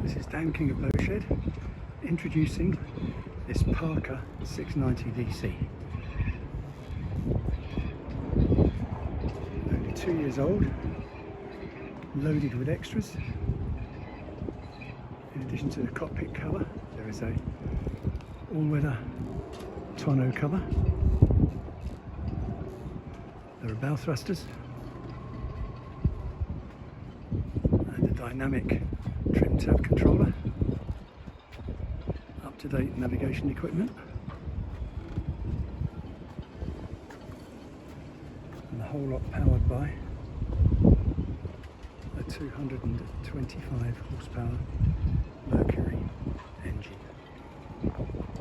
This is Dan King of Boatshed introducing this Parker 690 DC. Only 2 years old, loaded with extras. In addition to the cockpit cover, there is a all-weather tonneau cover. There are bow thrusters and a dynamic trim tab controller, up-to-date navigation equipment, and the whole lot powered by a 225 horsepower